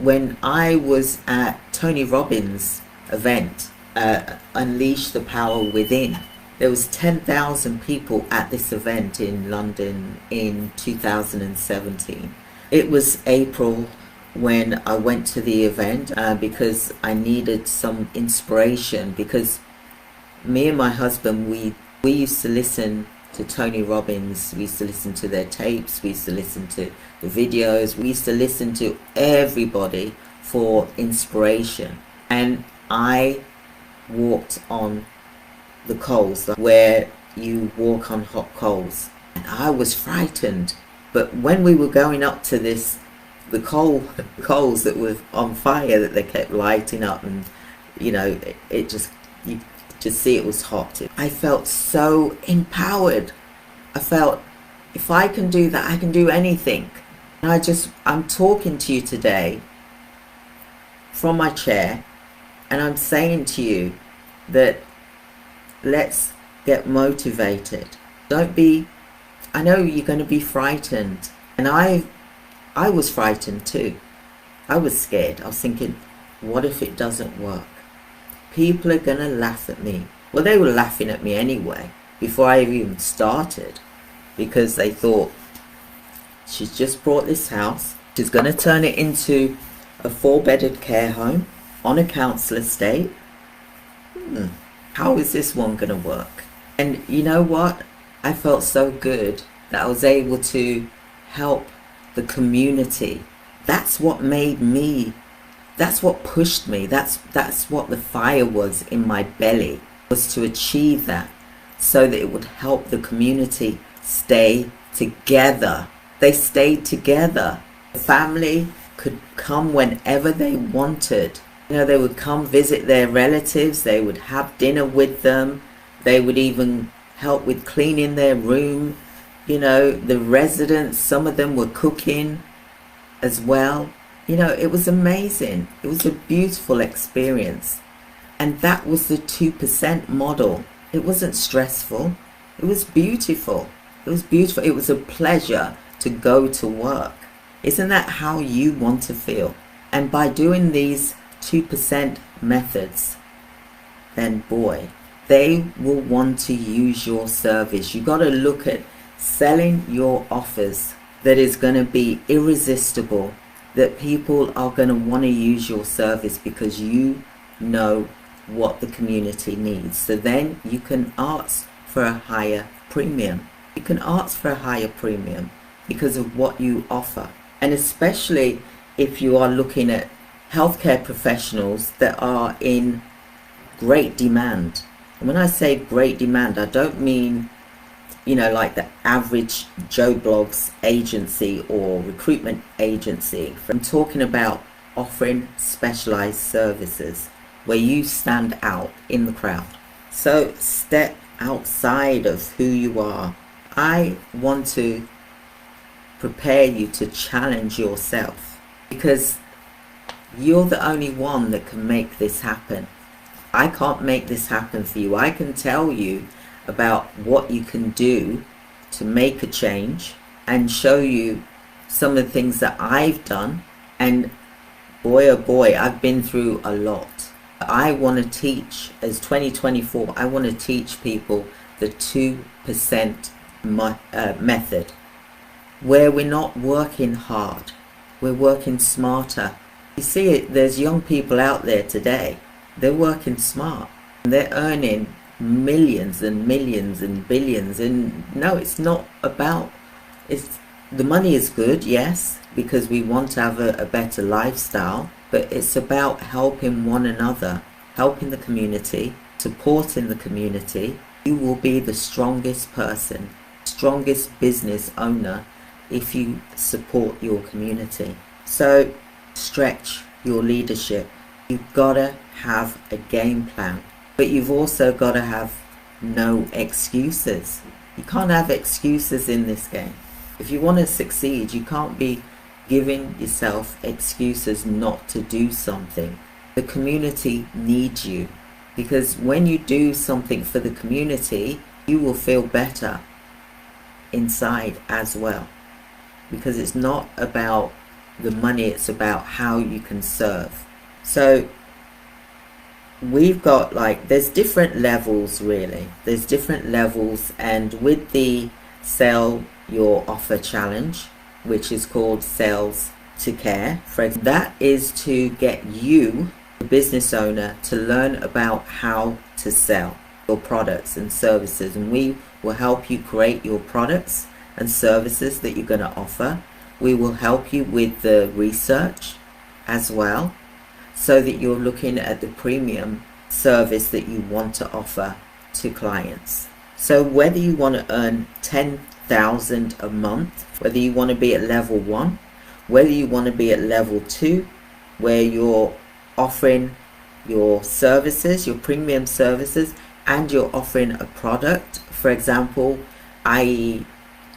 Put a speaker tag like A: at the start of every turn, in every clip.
A: when I was at Tony Robbins' event, Unleash the Power Within, there was 10,000 people at this event in London in 2017. It was April when I went to the event because I needed some inspiration, because me and my husband, we used to listen to Tony Robbins, we used to listen to their tapes, we used to listen to the videos, we used to listen to everybody for inspiration. And I walked on the coals, where you walk on hot coals, and I was frightened. But when we were going up to this, the coals that were on fire, that they kept lighting up, and you know, it just, you just see it was hot. I felt so empowered. I felt, if I can do that, I can do anything. And I'm talking to you today from my chair, and I'm saying to you that let's get motivated. I know you're going to be frightened, and I was frightened too. I was scared. I was thinking, what if it doesn't work? People are going to laugh at me. Well, they were laughing at me anyway before I even started, because they thought, she's just bought this house, she's going to turn it into a 4-bedded care home on a council estate. How is this one going to work? And you know what? I felt so good that I was able to help the community. That's what made me, that's what pushed me, that's what the fire was in my belly, was to achieve that, so that it would help the community stay together. They stayed together. The family could come whenever they wanted. You know, they would come visit their relatives, they would have dinner with them, they would even help with cleaning their room. You know, the residents, some of them were cooking as well. You know, it was amazing. It was a beautiful experience. And that was the 2% model. It wasn't stressful. It was beautiful. It was beautiful. It was a pleasure to go to work. Isn't that how you want to feel? And by doing these 2% methods, then boy, they will want to use your service. You got to look at selling your offers that is going to be irresistible, that people are going to want to use your service because you know what the community needs. So then you can ask for a higher premium. You can ask for a higher premium because of what you offer. And especially if you are looking at healthcare professionals that are in great demand. And when I say great demand, I don't mean, you know, like the average Joe Blogs agency or recruitment agency. I'm talking about offering specialized services where you stand out in the crowd. So step outside of who you are. I want to prepare you to challenge yourself, because you're the only one that can make this happen. I can't make this happen for you. I can tell you about what you can do to make a change and show you some of the things that I've done. And boy, oh boy, I've been through a lot. I want to teach, as 2024, I want to teach people the 2% method, where we're not working hard, we're working smarter. You see, there's young people out there today, they're working smart, and they're earning millions and millions and billions. And no, it's not about, the money is good, yes, because we want to have a better lifestyle, but it's about helping one another, helping the community, supporting the community. You will be the strongest person, strongest business owner if you support your community. So stretch your leadership. You've got to have a game plan, but you've also got to have no excuses. You can't have excuses in this game. If you want to succeed, you can't be giving yourself excuses not to do something. The community needs you, because when you do something for the community, you will feel better inside as well, because it's not about the money, it's about how you can serve. So we've got, like, there's different levels, really. There's different levels, and with the Sell Your Offer Challenge, which is called Sales to Care, for example, that is to get you, the business owner, to learn about how to sell your products and services, and we will help you create your products and services that you're going to offer. We will help you with the research as well, so that you're looking at the premium service that you want to offer to clients. So whether you want to earn $10,000 a month, whether you want to be at level 1, whether you want to be at level 2, where you're offering your services, your premium services, and you're offering a product, for example, i.e.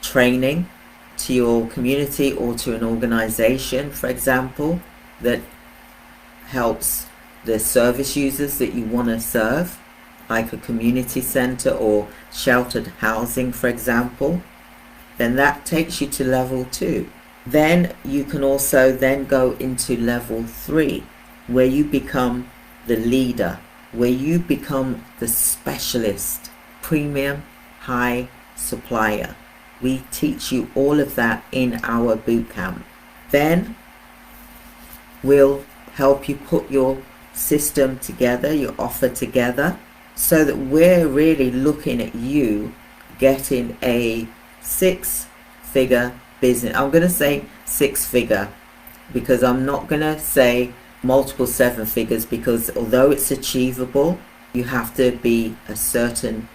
A: training to your community or to an organization, for example, that helps the service users that you want to serve, like a community center or sheltered housing, for example, then that takes you to level 2. Then you can also then go into level 3, where you become the leader, where you become the specialist, premium high supplier. We teach you all of that in our bootcamp. Then we'll help you put your system together, your offer together, so that we're really looking at you getting a 6-figure business. I'm going to say 6-figure because I'm not going to say multiple 7 figures, because although it's achievable, you have to be a certain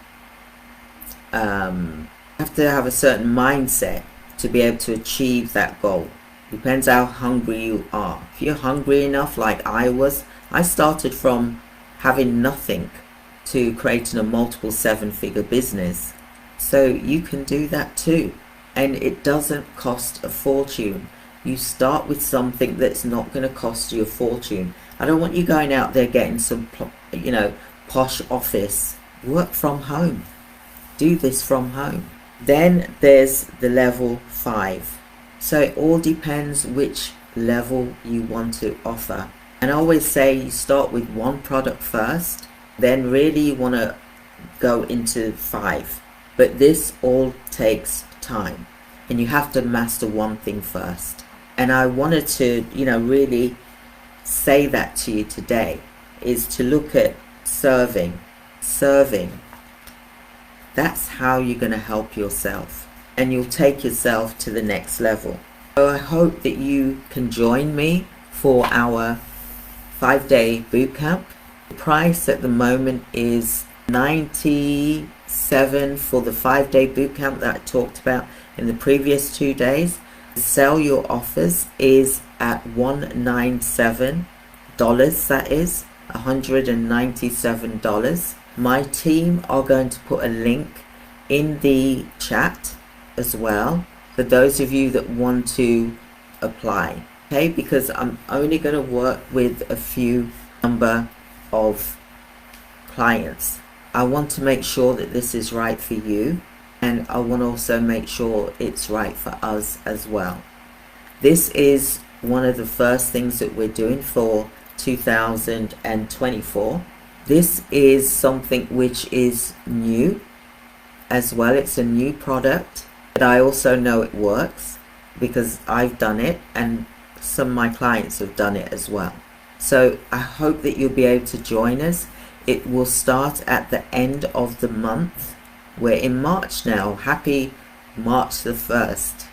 A: have to have a certain mindset to be able to achieve that goal. Depends how hungry you are. If you're hungry enough, like I was, I started from having nothing to creating a multiple 7-figure business. So you can do that too. And it doesn't cost a fortune. You start with something that's not going to cost you a fortune. I don't want you going out there getting some, posh office. Work from home. Do this from home. Then there's the level 5. So it all depends which level you want to offer. And I always say you start with one product first, then really you want to go into 5. But this all takes time, and you have to master one thing first. And I wanted to, really say that to you today, is to look at serving. That's how you're going to help yourself, and you'll take yourself to the next level. So I hope that you can join me for our 5-day bootcamp. The price at the moment is $97 for the 5-day bootcamp that I talked about in the previous 2 days. Sell Your Offers is at $197. That is $197. My team are going to put a link in the chat as well for those of you that want to apply. Okay, because I'm only going to work with a few number of clients. I want to make sure that this is right for you, and I want to also make sure it's right for us as well. This is one of the first things that we're doing for 2024. This is something which is new as well. It's a new product, but I also know it works because I've done it and some of my clients have done it as well. So I hope that you'll be able to join us. It will start at the end of the month. We're in March now. Happy March the 1st.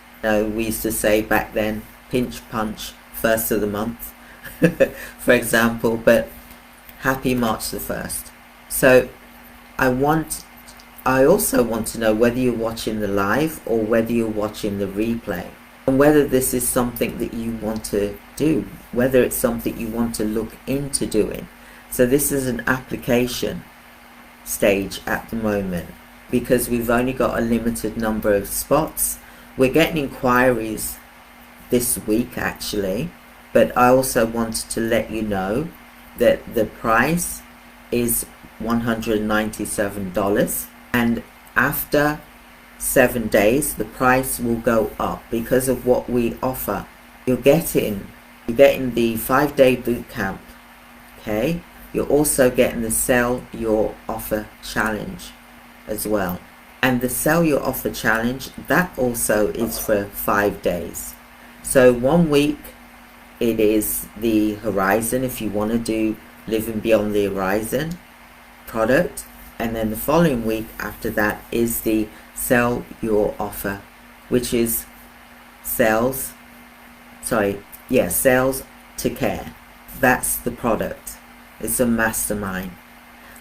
A: We used to say back then, pinch punch, 1st of the month, for example, but happy March the 1st. So I also want to know whether you're watching the live or whether you're watching the replay, and whether this is something that you want to do, whether it's something you want to look into doing. So this is an application stage at the moment because we've only got a limited number of spots. We're getting inquiries this week actually, but I also wanted to let you know that the price is $197, and after 7 days the price will go up because of what we offer you're getting the 5-day boot camp. Okay, you're also getting the Sell Your Offer Challenge as well. And the Sell Your Offer Challenge, that also is for 5 days. So 1 week it is the Horizon, if you want to do Living Beyond the Horizon product, and then the following week after that is the Sell Your Offer, which is sales to care. That's the product. It's a mastermind,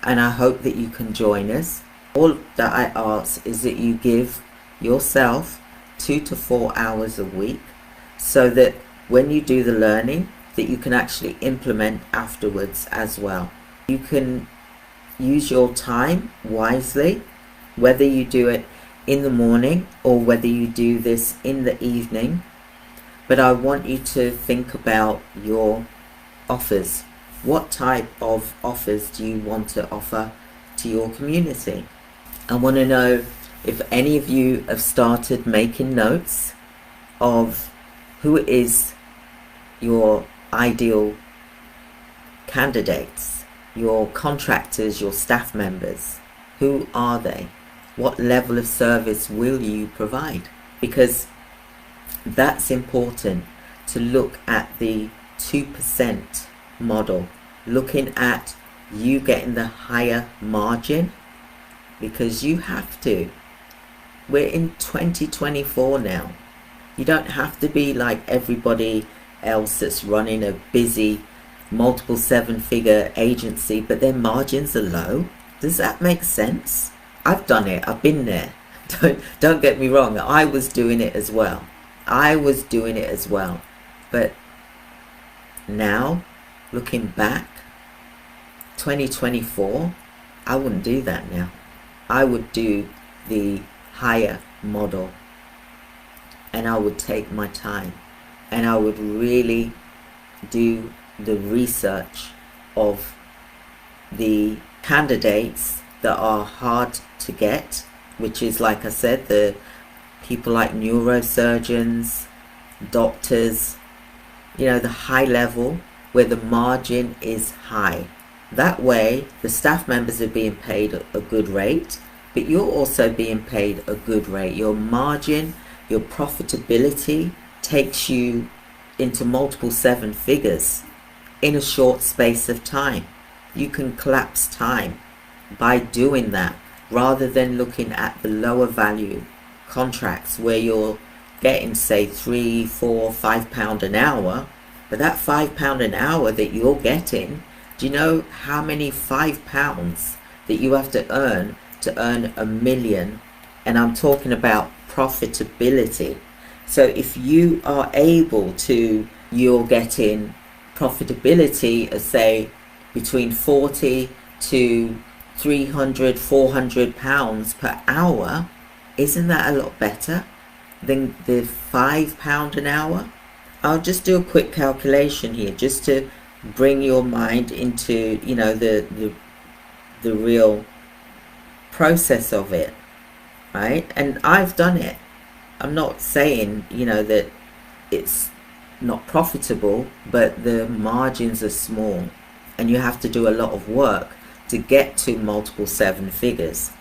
A: and I hope that you can join us. All that I ask is that you give yourself 2 to 4 hours a week, so that when you do the learning, that you can actually implement afterwards as well. You can use your time wisely, whether you do it in the morning or whether you do this in the evening. But I want you to think about your offers. What type of offers do you want to offer to your community? I want to know if any of you have started making notes of who is your ideal candidates, your contractors, your staff members. Who are they? What level of service will you provide? Because that's important, to look at the 2% model, looking at you getting the higher margin, because you have to. We're in 2024 now. You don't have to be like everybody else that's running a busy multiple 7-figure agency, but their margins are low. Does that make sense? I've done it. I've been there. Don't get me wrong. I was doing it as well. But now, looking back, 2024, I wouldn't do that now. I would do the higher model, and I would take my time, and I would really do the research of the candidates that are hard to get, which is, like I said, the people like neurosurgeons, doctors, the high level where the margin is high. That way the staff members are being paid a good rate, but you're also being paid a good rate. Your margin, your profitability takes you into multiple 7 figures in a short space of time. You can collapse time by doing that, rather than looking at the lower value contracts where you're getting, say, £3, £4, £5 an hour. But that £5 an hour that you're getting, do you know how many £5 that you have to earn $1 million? And I'm talking about profitability. So if you are able to, you're getting profitability of, say, between 40 to 300, 400 pounds per hour, isn't that a lot better than the £5 an hour? I'll just do a quick calculation here, just to bring your mind into, the real process of it, right? And I've done it. I'm not saying, that it's not profitable, but the margins are small, and you have to do a lot of work to get to multiple 7 figures.